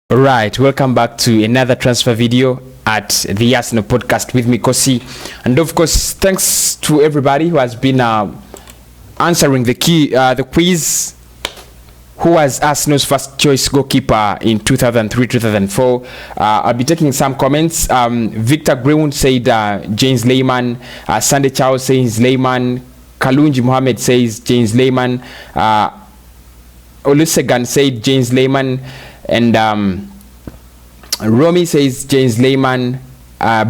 Right, welcome back to another transfer video at the Arsenal podcast with me, Kosi. And of course, thanks to everybody who has been answering the quiz. Who was Arsenal's first choice goalkeeper in 2003-2004? I'll be taking some comments. Victor Greenwood said James Lehmann. Sunday Chow says Lehmann. Kalunji Mohammed says James Lehmann. Olusegun said James Lehmann. And Romy says James Lehmann.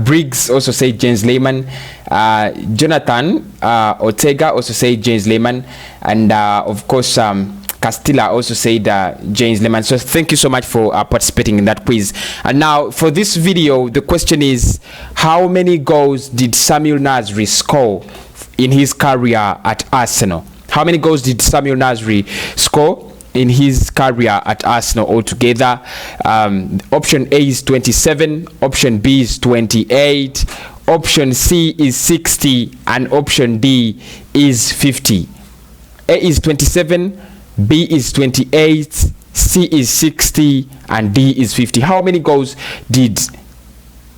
Briggs also said James Lehmann. Jonathan Ortega also said James Lehmann. And of course, Castilla also said James Lehmann. So thank you so much for participating in that quiz. And now for this video, the question is, how many goals did SAMIR NASRI score in his career at Arsenal? How many goals did SAMIR NASRI score in his career at Arsenal altogether? Option A is 27, option B is 28, option C is 60, and option D is 50. A is 27, B is 28, C is 60, and D is 50. How many goals did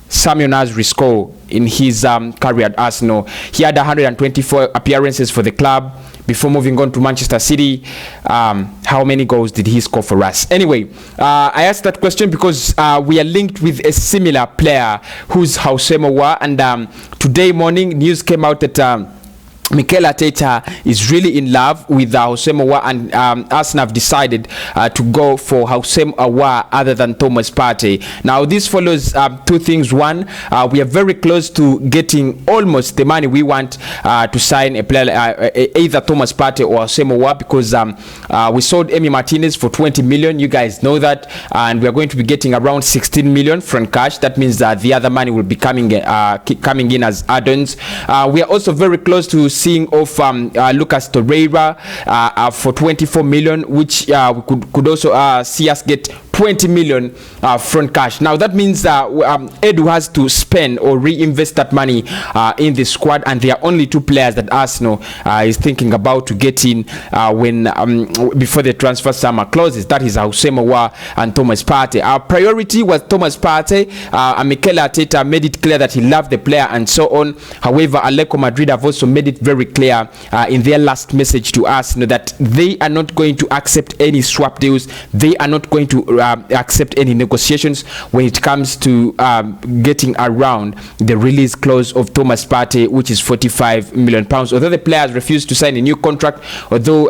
SAMIR NASRI score in his career at Arsenal? He had 124 appearances for the club before moving on to Manchester City. How many goals did he score for us? Anyway, I asked that question because we are linked with a similar player who's Houssem Aouar, and today morning news came out that Mikel Arteta is really in love with Houssem Aouar, and Arsenal have decided to go for Houssem Aouar other than Thomas Partey. Now this follows two things. One, we are very close to getting almost the money we want to sign a player, either Thomas Partey or Houssem Aouar, because we sold Emi Martinez for 20 million. You guys know that, and we are going to be getting around 16 million front cash. That means that the other money will be coming in as add-ons. We are also very close to seeing off Lucas Torreira for 24 million, which we could also see us get 20 million front cash. Now that means Edu has to spend or reinvest that money in the squad, and there are only two players that Arsenal is thinking about to get in before the transfer summer closes. That is Houssem Aouar and Thomas Partey. Our priority was Thomas Partey. Mikel Arteta made it clear that he loved the player and so on. However, Atletico Madrid have also made it very clear in their last message to Arsenal that they are not going to accept any swap deals. They are not going to accept any negotiations when it comes to getting around the release clause of Thomas Partey, which is 45 million pounds. Although the players refused to sign a new contract, although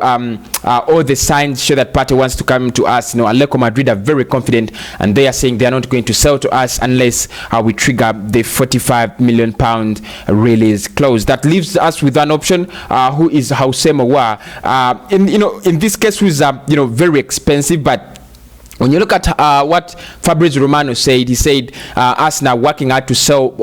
all the signs show that Partey wants to come to us, Atletico Madrid are very confident, and they are saying they are not going to sell to us unless we trigger the 45 million pound release clause. That leaves us with an option, who is Houssem Aouar. In this case, who is very expensive, but when you look at what Fabrizio Romano said, he said Arsenal working hard to sell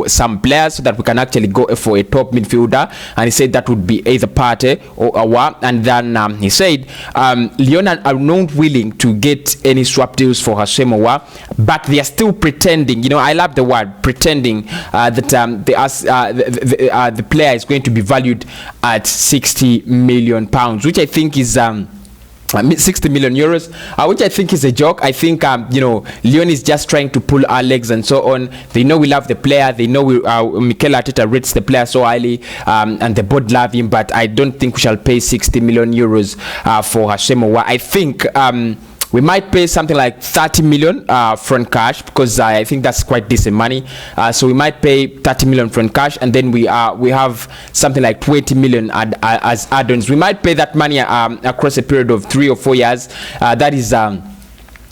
some players so that we can actually go for a top midfielder, and he said that would be either Partey or Aouar. And then he said Lyon are not willing to get any swap deals for Houssem Aouar, but they are still pretending. I love the word pretending that the player is going to be valued at 60 million pounds, which I think is 60 million euros, which I think is a joke. I think Lyon is just trying to pull our legs and so on. They know we love the player. They know Mikel Arteta rates the player so highly, and the board love him. But I don't think we shall pay 60 million euros for Houssem Aouar. I think we might pay something like 30 million front cash, because I think that's quite decent money. So we might pay 30 million front cash, and then we have something like 20 million as add-ons. We might pay that money across a period of 3 or 4 years. That is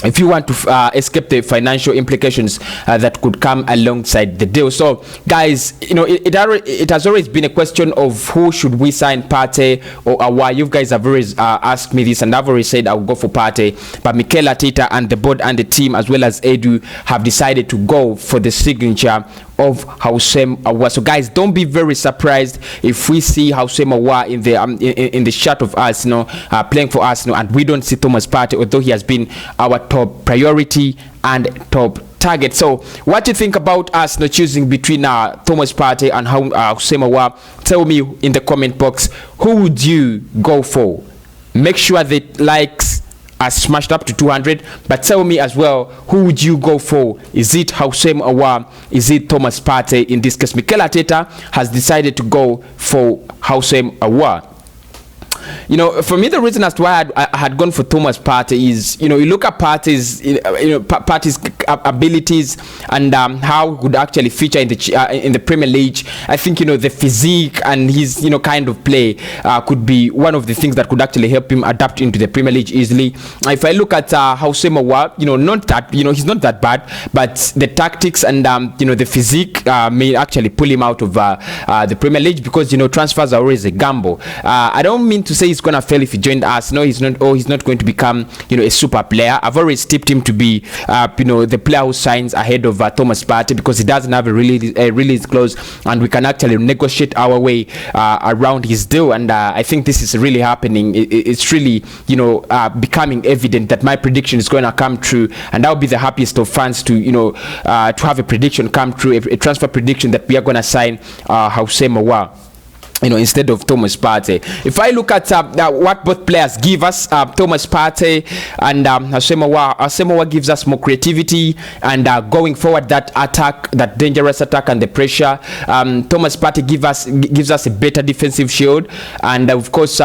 if you want to escape the financial implications that could come alongside the deal. So guys, it has always been a question of who should we sign, Partey or Aouar. You guys have always asked me this, and I've already said I'll go for Partey, but Mikel Arteta and the board and the team, as well as Edu, have decided to go for the signature of Houssem Aouar. So guys, don't be very surprised if we see Houssem Aouar in the shirt of Arsenal, playing for Arsenal, and we don't see Thomas Partey, although he has been our top priority and top target. So what do you think about Arsenal choosing between Thomas Partey and Houssem Aouar? Tell me in the comment box, who would you go for? Make sure that likes smashed up to 200. But tell me as well, who would you go for? Is it Houssem Aouar? Is it Thomas Partey? In this case, Mikel Arteta has decided to go for Houssem Aouar. You know, for me, the reason as to why I had gone for Thomas Partey is, you know, you look at Partey's, Partey's abilities and how he could actually feature in the Premier League. I think, you know, the physique and his, you know, kind of play could be one of the things that could actually help him adapt into the Premier League easily. If I look at Houssem Aouar, you know, not that, you know, he's not that bad, but the tactics and you know, the physique may actually pull him out of the Premier League, because, you know, transfers are always a gamble. I don't mean to say he's gonna fail if he joined us. No, he's not. Oh, he's not going to become, you know, a super player. I've already tipped him to be, you know, the player who signs ahead of Thomas Partey, because he doesn't have a release clause, and we can actually negotiate our way around his deal. And I think this is really happening. It's really, you know, becoming evident that my prediction is going to come true, and I'll be the happiest of fans to, you know, to have a prediction come true, a transfer prediction that we are going to sign Houssem Aouar, you know, instead of Thomas Partey. If I look at what both players give us, Thomas Partey and Houssem Aouar gives us more creativity and going forward, that attack, that dangerous attack and the pressure. Thomas Partey gives us a better defensive shield, and of course,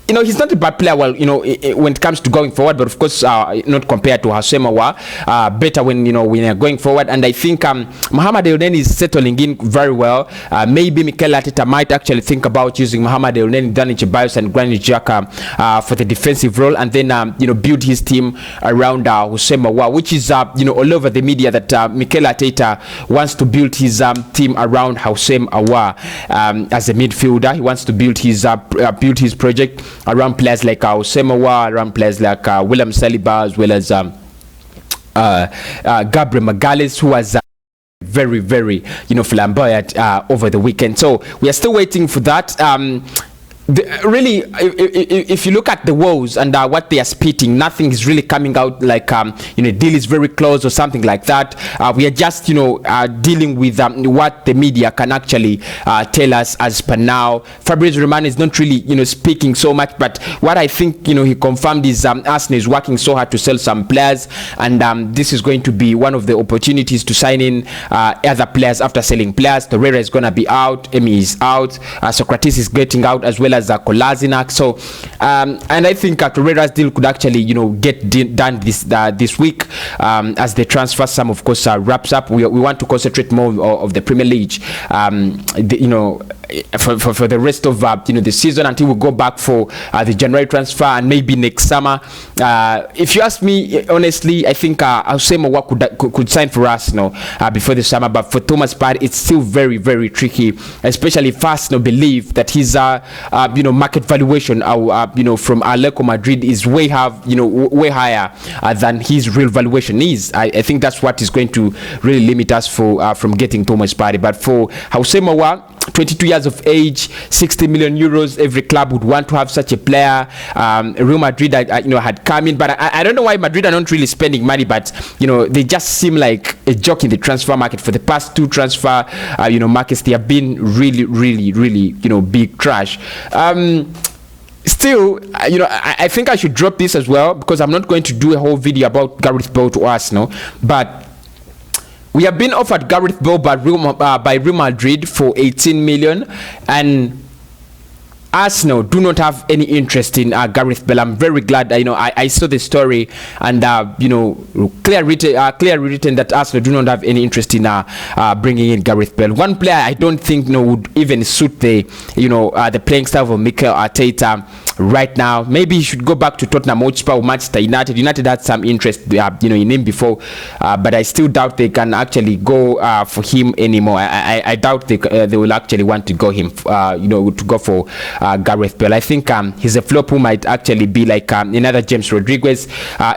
you know, he's not a bad player, well, you know, when it comes to going forward, but of course, not compared to Houssem Aouar. Better when, you know, when they're going forward. And I think Mohamed Elneny is settling in very well. Maybe Mikel Arteta might actually think about using Mohamed Elneny, Dani Ceballos, and Granit Xhaka for the defensive role, and then you know, build his team around Houssem Aouar, which is you know, all over the media that Mikel Arteta wants to build his team around Houssem Aouar as a midfielder. He wants to build his project around players like Houssem Aouar, around players like William Saliba, as well as Gabriel Magalhaes, who was very, very, you know, flamboyant over the weekend. So we are still waiting for that. Really, if you look at the woes and what they are spitting, nothing is really coming out like, you know, deal is very close or something like that. We are just, you know, dealing with what the media can actually tell us as per now. Fabrizio Romano is not really, you know, speaking so much, but what I think, you know, he confirmed is Arsenal is working so hard to sell some players, and this is going to be one of the opportunities to sign in other players after selling players. Torreira is going to be out, Emi is out, Socrates is getting out, as well as Kolasinac. So and I think Torreira's deal could actually, you know, get done this week as the transfer sum, of course, wraps up. We want to concentrate more of the Premier League, you know, for the rest of you know, the season, until we go back for the January transfer and maybe next summer. If you ask me honestly, I think Houssem Aouar could sign for Arsenal before the summer, but for Thomas Partey it's still very, very tricky, especially if Arsenal believe that his you know, market valuation you know, from Atletico Madrid is way higher than his real valuation is. I think that's what is going to really limit us from getting Thomas Partey. But for Houssem Aouar, 22 years of age, 60 million euros. Every club would want to have such a player. Real Madrid, you know, had come in, but I don't know why Madrid are not really spending money. But you know, they just seem like a joke in the transfer market. For the past two transfer, you know, markets, they have been really, really, really, you know, big trash. Still, you know, I think I should drop this as well, because I'm not going to do a whole video about Gareth Bale to Arsenal, but we have been offered Gareth Bale by Real Madrid for 18 million, and Arsenal do not have any interest in Gareth Bale. I'm very glad, you know, I saw the story, and you know, clearly written that Arsenal do not have any interest in bringing in Gareth Bale. One player I don't think, you know, would even suit the, you know, the playing style of Mikel Arteta right now. Maybe he should go back to Tottenham Hotspur or Manchester United. United had some interest, you know, in him before, but I still doubt they can actually go for him anymore. I doubt they will actually want to go him, you know, to go for Gareth Bale. I think he's a flop who might actually be like another James Rodriguez,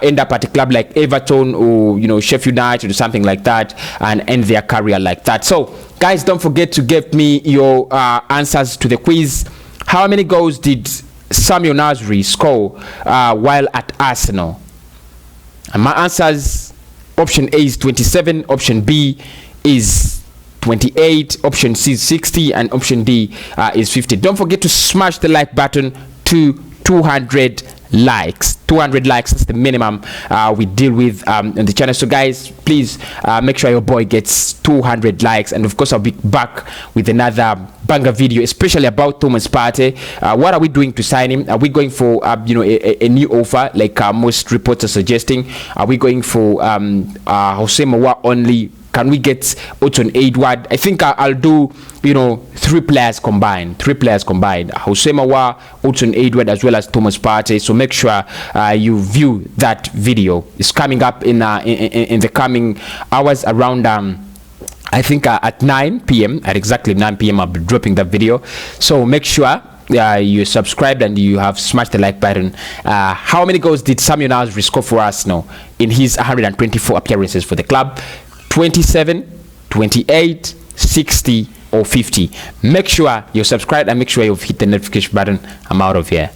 end up at a club like Everton or, you know, Sheffield United or something like that, and end their career like that. So guys, don't forget to give me your answers to the quiz. How many goals did SAMIR NASRI score while at Arsenal? And my answers: option A is 27, option B is 28, option C is 60, and option D is 50. Don't forget to smash the like button to 200 likes. 200 likes is the minimum we deal with on the channel. So guys, please make sure your boy gets 200 likes, and of course I'll be back with another banger video, especially about Thomas Partey. What are we doing to sign him? Are we going for a new offer like most reports are suggesting? Are we going for Houssem Aouar only? Can we get Houssem Aouar? I think I'll do 3 players combined. Houssem Aouar, Houssem Aouar, as well as Thomas Partey. So make sure you view that video. It's coming up in the coming hours around I think at 9 p.m. at exactly 9 p.m. I'll be dropping that video. So make sure you subscribed and you have smashed the like button. How many goals did SAMIR NASRI score for us now in his 124 appearances for the club? 27, 28, 60 or 50. Make sure you're subscribed and make sure you've hit the notification button. I'm out of here.